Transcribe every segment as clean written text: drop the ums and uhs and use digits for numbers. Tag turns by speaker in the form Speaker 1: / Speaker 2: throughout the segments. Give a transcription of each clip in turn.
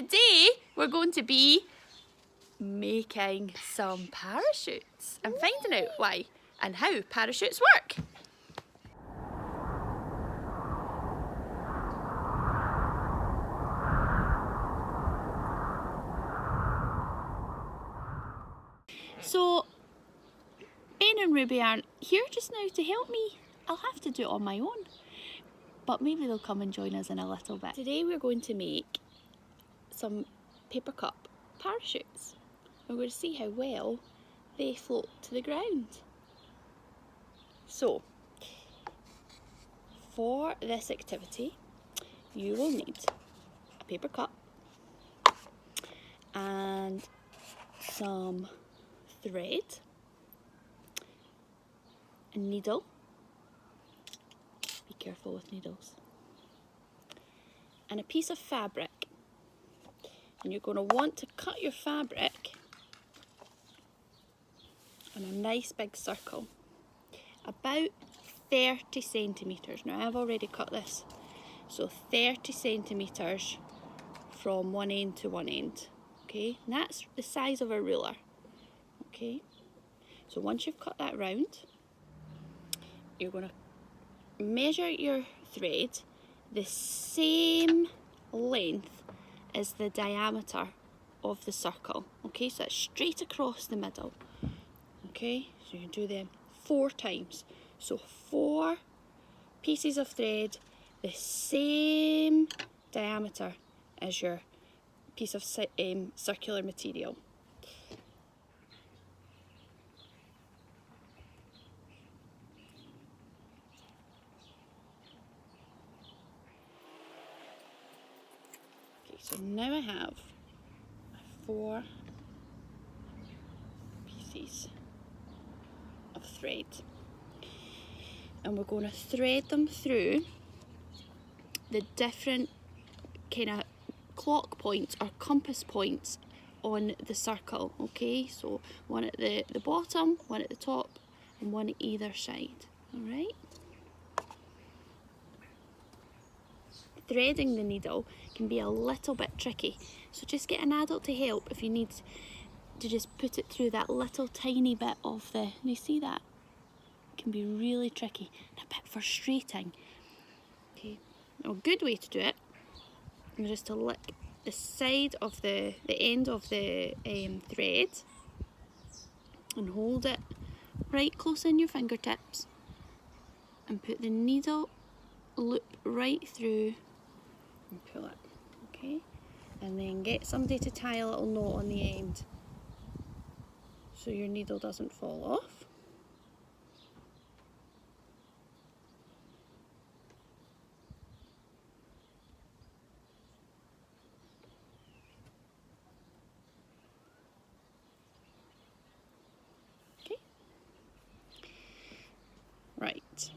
Speaker 1: today we're going to be making some parachutes and finding out why and how parachutes work. So Ben and Ruby aren't here just now to help me. I'll have to do it on my own, but maybe they'll come and join us in a little bit. Today we're going to make some paper cup parachutes. We're going to see how well they float to the ground. So, for this activity, you will need a paper cup and some thread, a needle. Be careful with needles. And a piece of fabric. And you're going to want to cut your fabric in a nice big circle, about 30 centimetres. Now I've already cut this, so 30 centimetres from one end to one end. Okay, and that's the size of a ruler. Okay, so once you've cut that round, you're going to measure your thread the same length as the diameter of the circle. Okay, so that's straight across the middle. Okay, so you do them 4 times. So 4 pieces of thread the same diameter as your piece of circular material. Okay, so now I have 4 pieces of thread, and we're going to thread them through the different kind of clock points or compass points on the circle. Okay, so one at the bottom, one at the top, and one at either side. All right. Threading the needle can be a little bit tricky, so just get an adult to help if you need to just put it through that little tiny bit of the, you see that? It can be really tricky and a bit frustrating. Okay, a good way to do it is just to lick the side of the end of the thread and hold it right close in your fingertips and put the needle loop right through and pull it. Okay, and then get somebody to tie a little knot on the end so your needle doesn't fall off. Okay, right,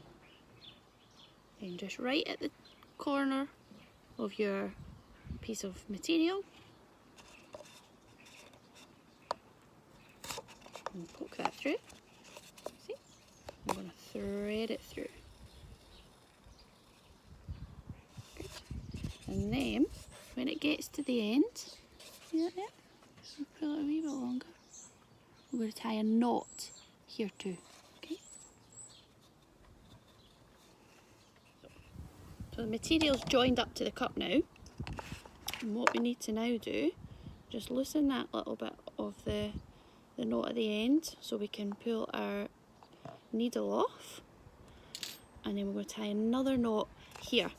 Speaker 1: and just right at the corner of your piece of material, and poke that through. See? I'm going to thread it through. Good. And then when it gets to the end, see that there? I'll pull it a wee bit longer. We're going to tie a knot here too. Okay? So the material's joined up to the cup now. And what we need to now do, just loosen that little bit of the knot at the end so we can pull our needle off, and then we're going to tie another knot here.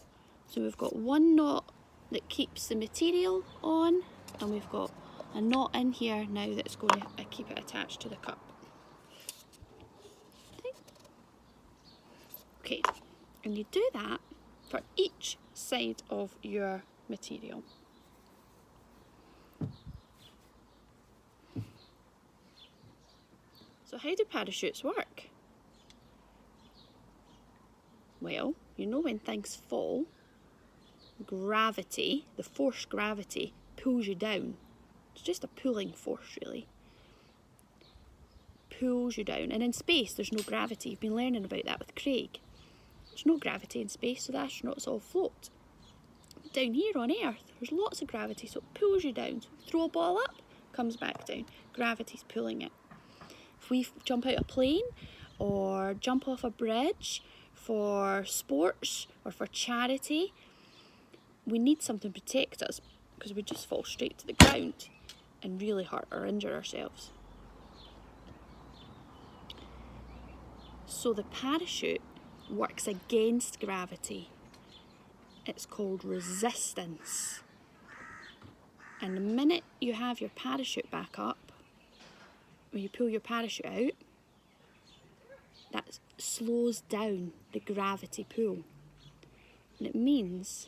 Speaker 1: So we've got one knot that keeps the material on, and we've got a knot in here now that's going to keep it attached to the cup. Okay, and you do that for each side of your material. So how do parachutes work? Well, you know when things fall, gravity, the force gravity, pulls you down. It's just a pulling force, really. Pulls you down. And in space, there's no gravity. You've been learning about that with Craig. There's no gravity in space, so the astronauts all float. down here on Earth, there's lots of gravity, so it pulls you down. So throw a ball up, comes back down. Gravity's pulling it. If we jump out a plane or jump off a bridge for sports or for charity, we need something to protect us because we just fall straight to the ground and really hurt or injure ourselves. So the parachute works against gravity. It's called resistance. And the minute you have your parachute back up, when you pull your parachute out, that slows down the gravity pull. And it means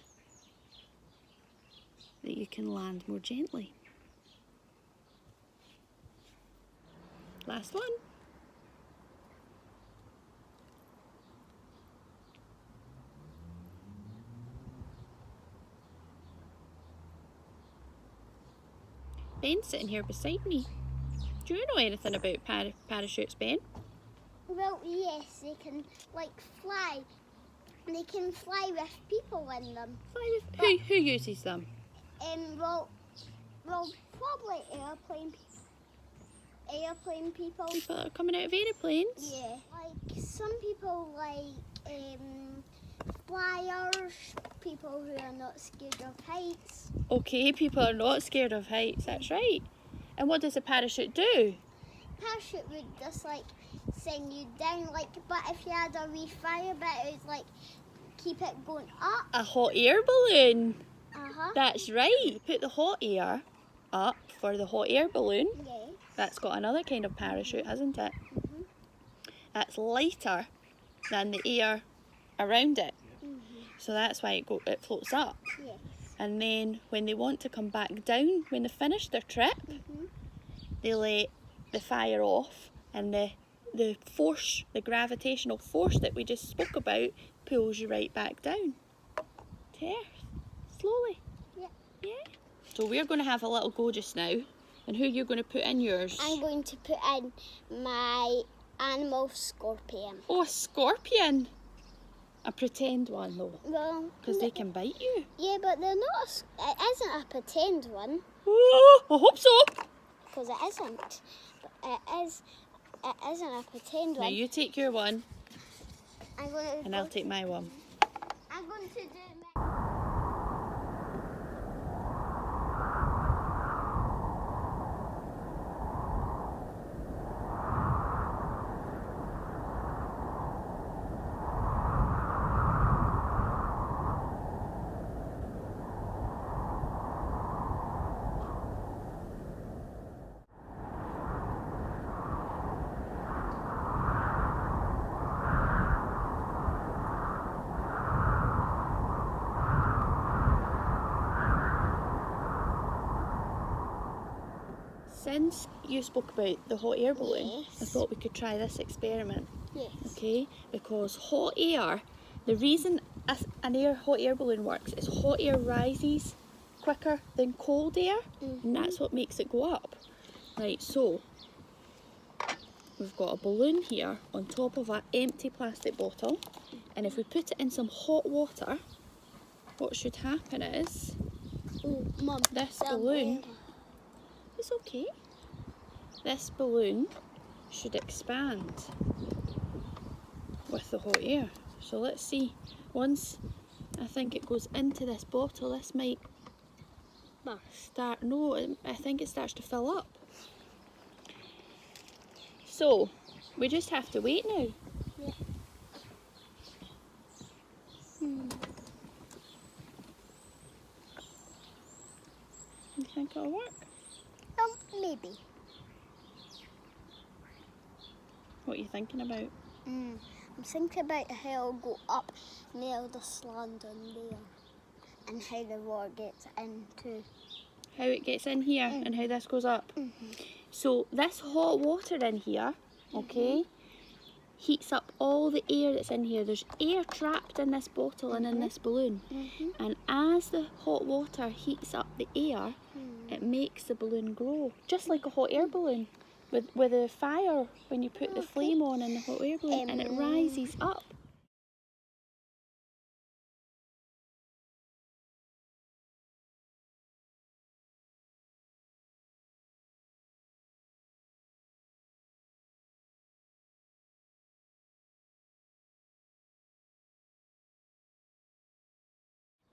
Speaker 1: that you can land more gently. Last one. Ben's sitting here beside me. Do you know anything about parachutes, Ben?
Speaker 2: Well, yes, they can like fly. They can fly with people in them.
Speaker 1: Fly with who uses them?
Speaker 2: Well, probably airplane people.
Speaker 1: People that are coming out of aeroplanes?
Speaker 2: Yeah. Like some people like flyers, people who are not scared of heights.
Speaker 1: Okay, people are not scared of heights, that's right. And what does a parachute do?
Speaker 2: Parachute would just like send you down, like, but if you had a wee fire bit, it would like keep it going up.
Speaker 1: A hot air balloon.
Speaker 2: Uh-huh.
Speaker 1: That's right. Put the hot air up for the hot air balloon.
Speaker 2: Yes.
Speaker 1: That's got another kind of parachute, hasn't it?
Speaker 2: Mhm.
Speaker 1: That's lighter than the air around it.
Speaker 2: Mhm.
Speaker 1: So that's why it floats up.
Speaker 2: Yes.
Speaker 1: And then when they want to come back down, when they finish their trip, they let the fire off, and the force, the gravitational force that we just spoke about, pulls you right back down to Earth, slowly.
Speaker 2: Yeah.
Speaker 1: Yeah. So we're going to have a little go just now. And who are you going to put in yours?
Speaker 2: I'm going to put in my animal scorpion.
Speaker 1: Oh, a scorpion. A pretend one though,
Speaker 2: Well,
Speaker 1: because they can bite you.
Speaker 2: yeah, but they're not. It isn't a pretend one,
Speaker 1: Oh, I hope so.
Speaker 2: because it isn't. But it is. It isn't a pretend
Speaker 1: Now
Speaker 2: one.
Speaker 1: you take your one,
Speaker 2: I'm going to.
Speaker 1: and I'll take my one.
Speaker 2: I'm going to do.
Speaker 1: Since you spoke about the hot air balloon,
Speaker 2: Yes.
Speaker 1: I thought we could try this experiment.
Speaker 2: Yes.
Speaker 1: Okay, because hot air, the reason an hot air balloon works is hot air rises quicker than cold air, and that's what makes it go up. Right, so we've got a balloon here on top of an empty plastic bottle, and if we put it in some hot water, what should happen is
Speaker 2: Oh, Mum.
Speaker 1: this balloon, it's okay, this balloon should expand with the hot air. So let's see, once I think it goes into this bottle, this might start, no, I think it starts to fill up. So we just have to wait now.
Speaker 2: Yeah.
Speaker 1: You think it'll work?
Speaker 2: Maybe.
Speaker 1: What are you thinking about?
Speaker 2: I'm thinking about how it'll go up near the land on there, and how the water gets into.
Speaker 1: How it gets in here and how this goes up. So this hot water in here, okay, heats up all the air that's in here. There's air trapped in this bottle and in this balloon. And as the hot water heats up the air, it makes the balloon grow, just like a hot air balloon. With a fire, when you put the flame on in the hot air balloon, and it rises up.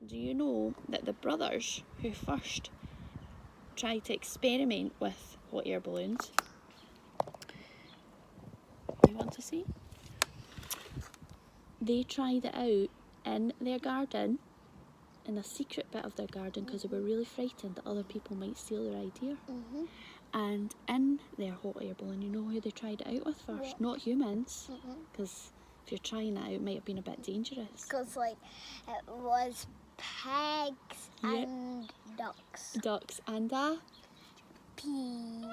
Speaker 1: Do you know that the brothers who first tried to experiment with hot air balloons, you want to see? They tried it out in their garden, in a secret bit of their garden, because they were really frightened that other people might steal their idea. And in their hot air balloon, you know who they tried it out with first?
Speaker 2: What?
Speaker 1: Not humans, because if you're trying it out, it might have been a bit dangerous.
Speaker 2: Because, like, it was pigs and ducks.
Speaker 1: Ducks and a
Speaker 2: Pea.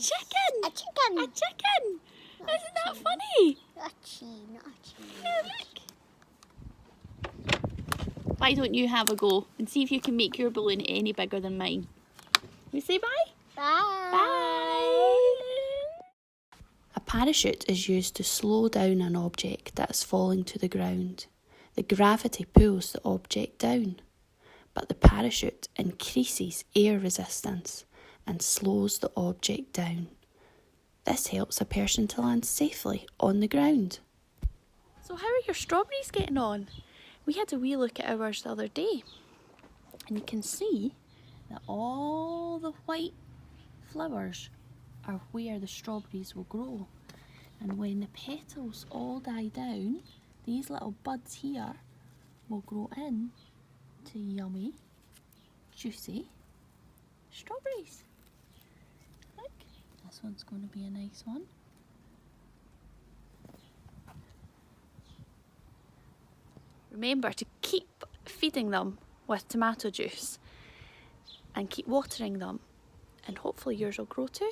Speaker 1: chicken!
Speaker 2: A chicken!
Speaker 1: A chicken!
Speaker 2: Not
Speaker 1: Isn't that
Speaker 2: a
Speaker 1: funny?
Speaker 2: A cheese, not a cheese.
Speaker 1: Why don't you have a go and see if you can make your balloon any bigger than mine? We say bye?
Speaker 2: Bye.
Speaker 1: Bye! A parachute is used to slow down an object that is falling to the ground. The gravity pulls the object down, but the parachute increases air resistance and slows the object down. This helps a person to land safely on the ground. So how are your strawberries getting on? We had a wee look at ours the other day, and you can see that all the white flowers are where the strawberries will grow. And when the petals all die down, these little buds here will grow in to yummy, juicy strawberries. Look, this one's going to be a nice one. Remember to keep feeding them with tomato juice and keep watering them, and hopefully yours will grow too.